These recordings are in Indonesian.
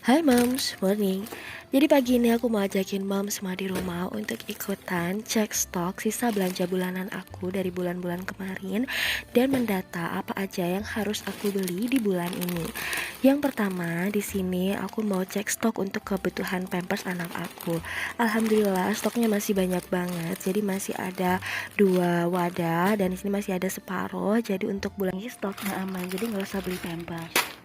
Hai Moms, morning. Jadi pagi ini aku mau ajakin Moms semua di rumah untuk ikutan cek stok sisa belanja bulanan aku dari bulan-bulan kemarin dan mendata apa aja yang harus aku beli di bulan ini. Yang pertama, di sini aku mau cek stok untuk kebutuhan Pampers anak aku. Alhamdulillah stoknya masih banyak banget. Jadi masih ada 2 wadah dan di sini masih ada separuh. Jadi untuk bulan ini stoknya aman. Jadi nggak usah beli Pampers.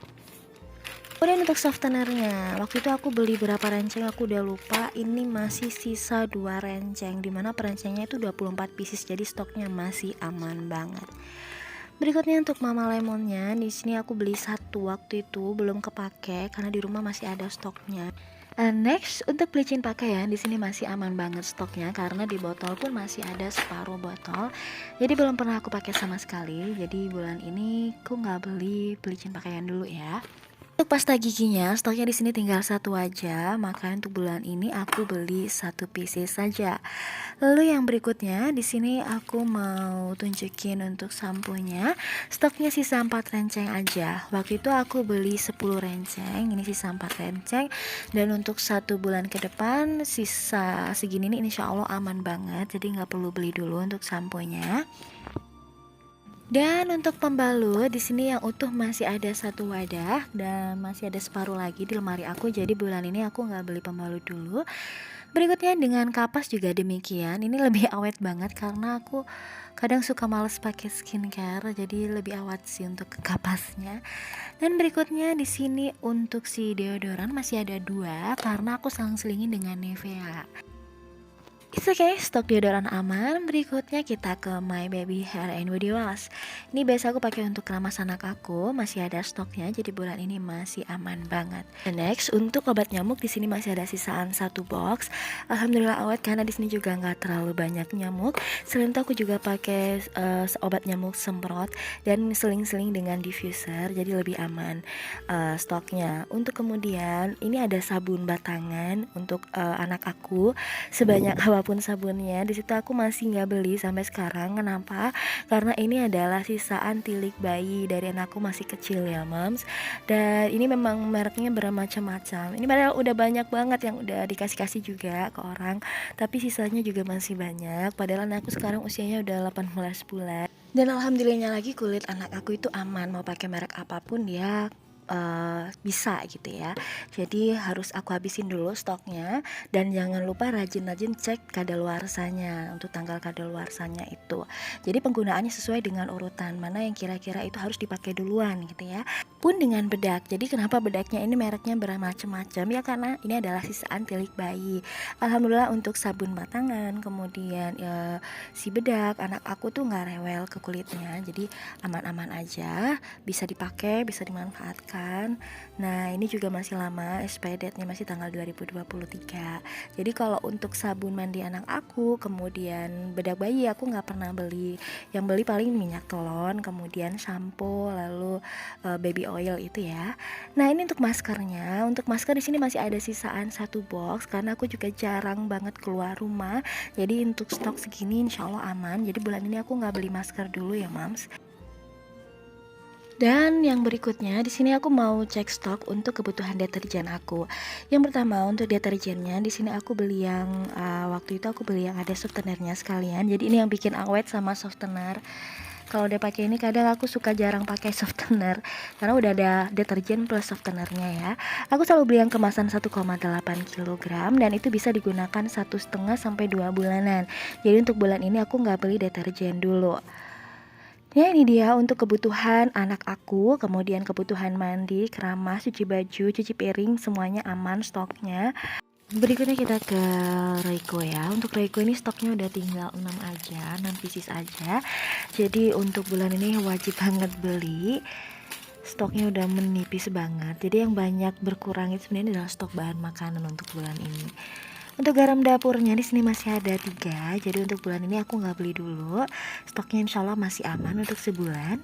Kemudian untuk softenernya, waktu itu aku beli berapa renceng aku udah lupa. Ini masih sisa 2 renceng, dimana per rencengnya itu 24 pieces, jadi stoknya masih aman banget. Berikutnya untuk Mama Lemonnya, di sini aku beli satu waktu itu belum kepake karena di rumah masih ada stoknya. Next untuk pelicin pakaian di sini masih aman banget stoknya karena di botol pun masih ada separuh botol. Jadi belum pernah aku pakai sama sekali. Jadi bulan ini aku nggak beli pelicin pakaian dulu ya. Untuk pasta giginya, stoknya di sini tinggal satu aja, maka untuk bulan ini aku beli satu pieces saja. Lalu yang berikutnya, di sini aku mau tunjukin untuk samponya. Stoknya sisa 4 renceng aja. Waktu itu aku beli 10 renceng, ini sisa 4 renceng. Dan untuk 1 bulan ke depan, sisa segini nih insya Allah aman banget. Jadi nggak perlu beli dulu untuk samponya. Dan untuk pembalut di sini yang utuh masih ada 1 wadah dan masih ada separuh lagi di lemari aku. Jadi bulan ini aku nggak beli pembalut dulu. Berikutnya dengan kapas juga demikian. Ini lebih awet banget karena aku kadang suka males pakai skincare, jadi lebih awet sih untuk kapasnya. Dan berikutnya di sini untuk si deodoran masih ada 2 karena aku selang-selingin dengan Nivea. It's okay, stok deodoran aman. Berikutnya kita ke My Baby Hair and Body Wash. Ini biasa aku pakai untuk keramas anak aku, masih ada stoknya, jadi bulan ini masih aman banget. And next untuk obat nyamuk di sini masih ada sisaan 1 box. Alhamdulillah awet karena di sini juga nggak terlalu banyak nyamuk. Selain itu aku juga pakai obat nyamuk semprot dan seling-seling dengan diffuser, jadi lebih aman stoknya. Untuk kemudian ini ada sabun batangan untuk anak aku sebanyak apapun sabunnya. Di situ aku masih nggak beli sampai sekarang. Kenapa? Karena ini adalah sisaan tilik bayi dari anakku masih kecil ya Moms. Dan ini memang mereknya bermacam-macam. Ini padahal udah banyak banget yang udah dikasih-kasih juga ke orang, tapi sisanya juga masih banyak. Padahal anakku sekarang usianya udah 18 bulan. Dan alhamdulillahnya lagi kulit anak aku itu aman, mau pakai merek apapun dia bisa gitu ya. Jadi harus aku habisin dulu stoknya dan jangan lupa rajin-rajin cek kadaluarsanya untuk tanggal kadaluarsanya itu. Jadi penggunaannya sesuai dengan urutan mana yang kira-kira itu harus dipakai duluan gitu ya. Pun dengan bedak. Jadi kenapa bedaknya ini mereknya bermacam-macam ya, karena ini adalah sisaan tilik bayi. Alhamdulillah untuk sabun batangan, kemudian si bedak anak aku tuh nggak rewel ke kulitnya, jadi aman-aman aja, bisa dipakai, bisa dimanfaatkan. Nah ini juga masih lama, expired date-nya masih tanggal 2023. Jadi kalau untuk sabun mandi anak aku, kemudian bedak bayi aku nggak pernah beli. Yang beli paling minyak telon, kemudian shampoo, lalu baby oil itu ya. Nah ini untuk maskernya, untuk masker di sini masih ada sisaan 1 box karena aku juga jarang banget keluar rumah. Jadi untuk stok segini insya Allah aman. Jadi bulan ini aku nggak beli masker dulu ya Mams. Dan yang berikutnya di sini aku mau cek stok untuk kebutuhan deterjen aku. Yang pertama untuk deterjennya di sini aku beli yang waktu itu aku beli yang ada softenernya sekalian. Jadi ini yang bikin awet sama softener. Kalau udah pakai ini kadang aku suka jarang pakai softener karena udah ada deterjen plus softenernya ya. Aku selalu beli yang kemasan 1,8 kg dan itu bisa digunakan 1,5 sampai 2 bulanan. Jadi untuk bulan ini aku nggak beli deterjen dulu. Ya ini dia untuk kebutuhan anak aku, kemudian kebutuhan mandi, keramas, cuci baju, cuci piring, semuanya aman stoknya. Berikutnya kita ke Reiko ya. Untuk Reiko ini stoknya udah tinggal 6 aja, 6 pieces aja. Jadi untuk bulan ini wajib banget beli. Stoknya udah menipis banget. Jadi yang banyak berkurang itu sebenarnya adalah stok bahan makanan untuk bulan ini. Untuk garam dapurnya di sini masih ada 3. Jadi untuk bulan ini aku nggak beli dulu. Stoknya insya Allah masih aman untuk sebulan.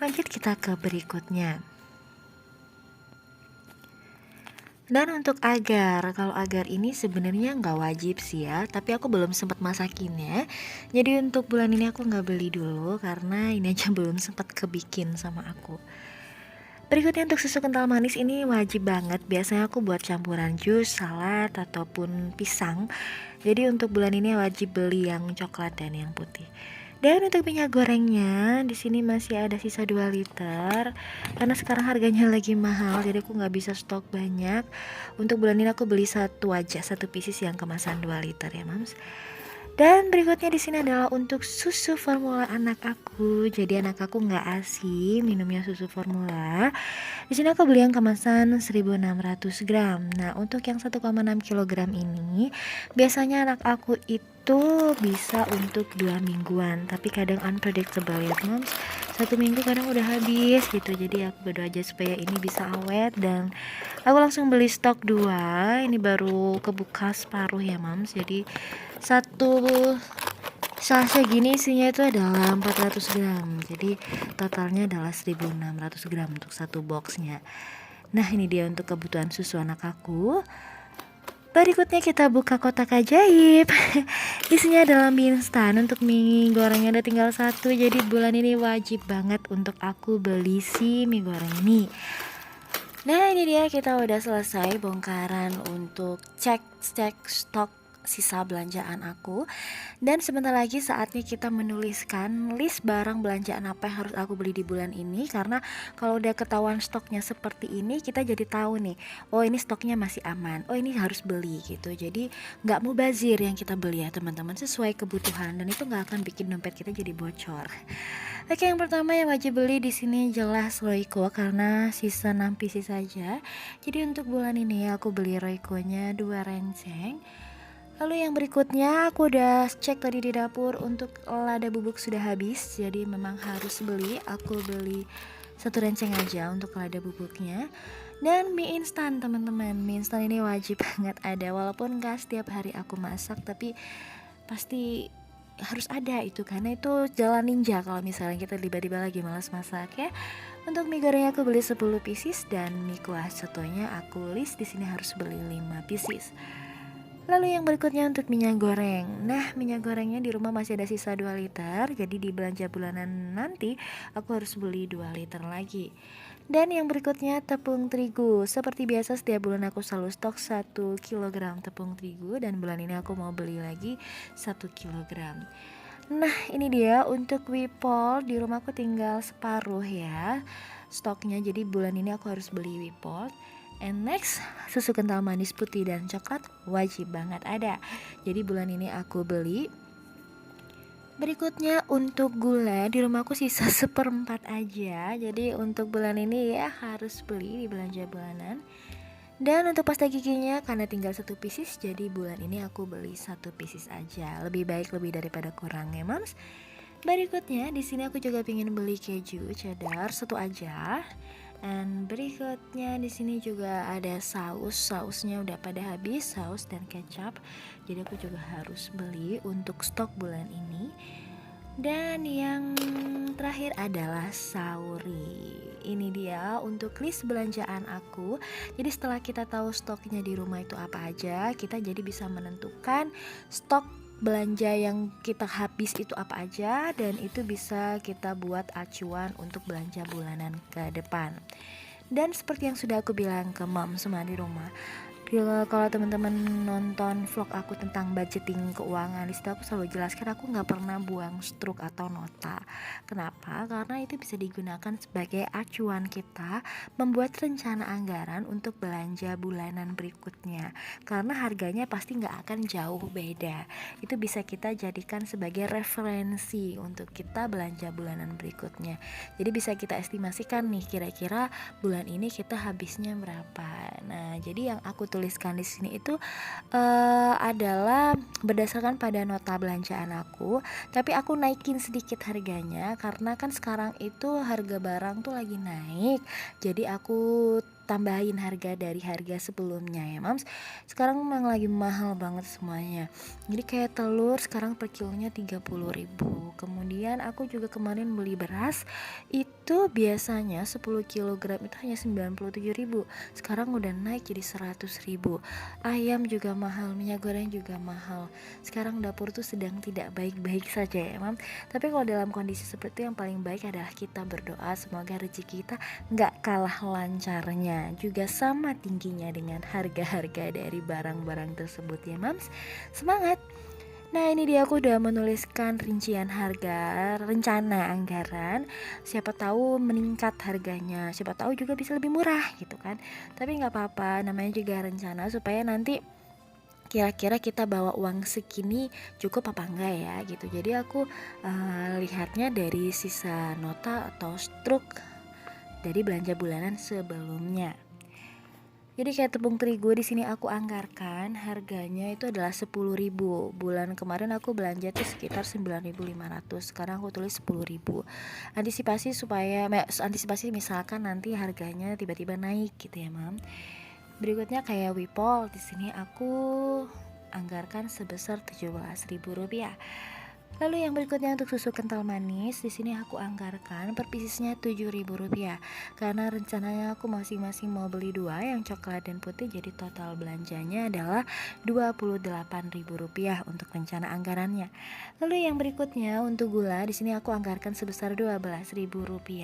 Lanjut kita ke berikutnya. Dan untuk agar, kalau agar ini sebenarnya nggak wajib sih ya, tapi aku belum sempat masakinnya. Jadi untuk bulan ini aku nggak beli dulu karena ini aja belum sempat kebikin sama aku. Berikutnya untuk susu kental manis ini wajib banget. Biasanya aku buat campuran jus, salad ataupun pisang. Jadi untuk bulan ini wajib beli yang coklat dan yang putih. Dan untuk minyak gorengnya di sini masih ada sisa 2 liter karena sekarang harganya lagi mahal, jadi aku nggak bisa stok banyak. Untuk bulan ini aku beli satu aja, satu pieces yang kemasan 2 liter ya mams. Dan berikutnya di sini adalah untuk susu formula anak aku. Jadi anak aku nggak ASI minumnya susu formula. Di sini aku beli yang kemasan 1600 gram. Nah, untuk yang 1,6 kilogram ini biasanya anak aku itu bisa untuk 2 mingguan, tapi kadang unpredictable ya moms. 1 minggu kadang udah habis gitu. Jadi aku berdoa aja supaya ini bisa awet, dan aku langsung beli stok 2. Ini baru kebuka separuh ya moms. Jadi satu sachet gini isinya itu adalah 400 gram. Jadi totalnya adalah 1600 gram untuk satu boxnya. Nah, ini dia untuk kebutuhan susu anak aku. Berikutnya kita buka kotak ajaib. Isinya adalah mie instan. Untuk mie gorengnya ada tinggal satu. Jadi bulan ini wajib banget untuk aku beli si mie goreng ini. Nah, ini dia, kita udah selesai bongkaran untuk cek stok sisa belanjaan aku. Dan sebentar lagi saatnya kita menuliskan list barang belanjaan apa yang harus aku beli di bulan ini. Karena kalau udah ketahuan stoknya seperti ini, kita jadi tahu nih, oh ini stoknya masih aman, oh ini harus beli gitu. Jadi gak mubazir yang kita beli ya teman-teman, sesuai kebutuhan, dan itu gak akan bikin dompet kita jadi bocor. Oke, yang pertama yang wajib beli di sini jelas Royco karena sisa 6 pieces saja. Jadi untuk bulan ini aku beli Royco-nya 2 renceng. Lalu yang berikutnya aku udah cek tadi di dapur, untuk lada bubuk sudah habis, jadi memang harus beli. Aku beli 1 renceng aja untuk lada bubuknya. Dan mie instan teman-teman, mie instan ini wajib banget ada, walaupun gak setiap hari aku masak, tapi pasti harus ada itu, karena itu jalan ninja kalau misalnya kita tiba-tiba lagi malas masak ya. Untuk mie goreng aku beli 10 pieces, dan mie kuah sotonya aku list di sini harus beli 5 pieces. Lalu yang berikutnya untuk minyak goreng. Nah, minyak gorengnya di rumah masih ada sisa 2 liter. Jadi di belanja bulanan nanti aku harus beli 2 liter lagi. Dan yang berikutnya tepung terigu. Seperti biasa setiap bulan aku selalu stok 1 kg tepung terigu, dan bulan ini aku mau beli lagi 1 kg. Nah, ini dia untuk Wipol. Di rumah aku tinggal separuh ya stoknya. Jadi bulan ini aku harus beli Wipol. And next, susu kental manis putih dan coklat wajib banget ada. Jadi bulan ini aku beli. Berikutnya untuk gula, di rumahku sisa 1/4 aja. Jadi untuk bulan ini ya harus beli di belanja bulanan. Dan untuk pasta giginya karena tinggal 1 pieces, jadi bulan ini aku beli 1 pieces aja. Lebih baik lebih daripada kurang ya mams. Berikutnya di sini aku juga pengen beli keju cheddar 1 aja. Dan berikutnya di sini juga ada sausnya udah pada habis, saus dan kecap. Jadi aku juga harus beli untuk stok bulan ini. Dan yang terakhir adalah sauri. Ini dia untuk list belanjaan aku. Jadi setelah kita tahu stoknya di rumah itu apa aja, kita jadi bisa menentukan stok belanja yang kita habis itu apa aja, dan itu bisa kita buat acuan untuk belanja bulanan ke depan. Dan seperti yang sudah aku bilang ke mom semua di rumah, kalau teman-teman nonton vlog aku tentang budgeting keuangan, di situ aku selalu jelaskan aku nggak pernah buang struk atau nota. Kenapa? Karena itu bisa digunakan sebagai acuan kita membuat rencana anggaran untuk belanja bulanan berikutnya. Karena harganya pasti nggak akan jauh beda. Itu bisa kita jadikan sebagai referensi untuk kita belanja bulanan berikutnya. Jadi bisa kita estimasikan nih, kira-kira bulan ini kita habisnya berapa. Nah, jadi yang aku tuliskan di sini itu adalah berdasarkan pada nota belanjaan aku, tapi aku naikin sedikit harganya karena kan sekarang itu harga barang tuh lagi naik. Jadi aku tambahin harga dari harga sebelumnya ya mams. Sekarang memang lagi mahal banget semuanya. Jadi kayak telur sekarang per kilonya 30.000. Kemudian aku juga kemarin beli beras itu itu biasanya 10 kilogram itu hanya 97.000, sekarang udah naik jadi 100.000. Ayam juga mahal, minyak goreng juga mahal. Sekarang dapur tuh sedang tidak baik-baik saja ya Mam. Tapi kalau dalam kondisi seperti itu yang paling baik adalah kita berdoa semoga rezeki kita nggak kalah lancarnya, juga sama tingginya dengan harga-harga dari barang-barang tersebut ya Mams. Semangat! Nah ini dia, aku udah menuliskan rincian harga, rencana anggaran. Siapa tahu meningkat harganya, siapa tahu juga bisa lebih murah gitu kan. Tapi nggak apa-apa, namanya juga rencana supaya nanti kira-kira kita bawa uang segini cukup apa enggak ya gitu. Jadi aku lihatnya dari sisa nota atau struk dari belanja bulanan sebelumnya. Jadi kayak tepung terigu di sini aku anggarkan harganya itu adalah 10.000. Bulan kemarin aku belanja tuh sekitar 9.500. Sekarang aku tulis 10.000. Antisipasi misalkan nanti harganya tiba-tiba naik gitu ya, Mam. Berikutnya kayak Wipol, di sini aku anggarkan sebesar Rp17.000. Lalu yang berikutnya untuk susu kental manis, di sini aku anggarkan per piecesnya Rp7.000 karena rencananya aku masing-masing mau beli 2 yang coklat dan putih, jadi total belanjanya adalah Rp28.000 untuk rencana anggarannya. Lalu yang berikutnya untuk gula, di sini aku anggarkan sebesar Rp12.000.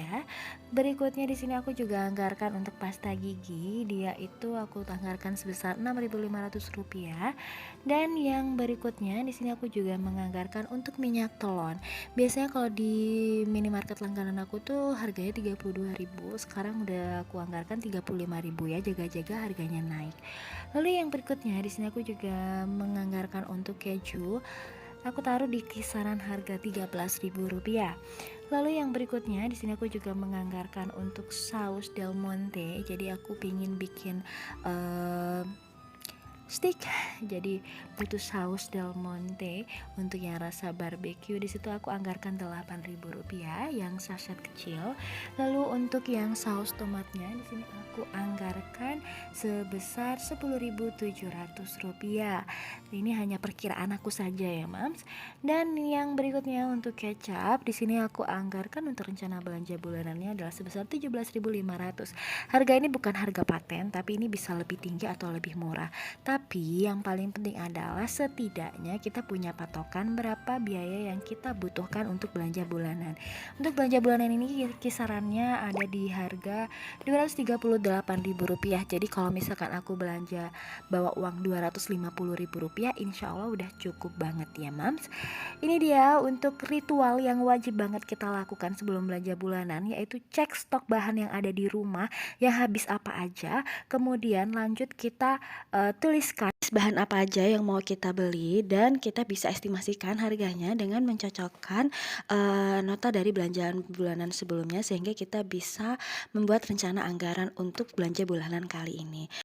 Berikutnya di sini aku juga anggarkan untuk pasta gigi, dia itu aku anggarkan sebesar Rp6.500. Dan yang berikutnya di sini aku juga menganggarkan untuk minyak telon. Biasanya kalau di minimarket langganan aku tuh harganya 32.000, sekarang udah aku anggarkan 35.000 ya, jaga-jaga harganya naik. Lalu yang berikutnya di sini aku juga menganggarkan untuk keju. Aku taruh di kisaran harga Rp13.000. Lalu yang berikutnya di sini aku juga menganggarkan untuk saus Del Monte. Jadi aku pingin bikin stick, jadi butuh saus Del Monte untuk yang rasa barbecue. Di situ aku anggarkan Rp8.000 yang sachet kecil. Lalu untuk yang saus tomatnya di sini aku anggarkan sebesar Rp10.700. Ini hanya perkiraan aku saja ya, Mams. Dan yang berikutnya untuk kecap, di sini aku anggarkan untuk rencana belanja bulanannya adalah sebesar Rp17.500. Harga ini bukan harga paten, tapi ini bisa lebih tinggi atau lebih murah. Tapi yang paling penting adalah setidaknya kita punya patokan berapa biaya yang kita butuhkan untuk belanja bulanan. Untuk belanja bulanan ini kisarannya ada di harga Rp238.000. Jadi kalau misalkan aku belanja bawa uang Rp250.000, insya Allah udah cukup banget ya Mams. Ini dia untuk ritual yang wajib banget kita lakukan sebelum belanja bulanan, yaitu cek stok bahan yang ada di rumah, yang habis apa aja. Kemudian lanjut kita tuliskan bahan apa aja yang mau kita beli, dan kita bisa estimasikan harganya dengan mencocokkan nota dari belanjaan bulanan sebelumnya, sehingga kita bisa membuat rencana anggaran untuk belanja bulanan kali ini.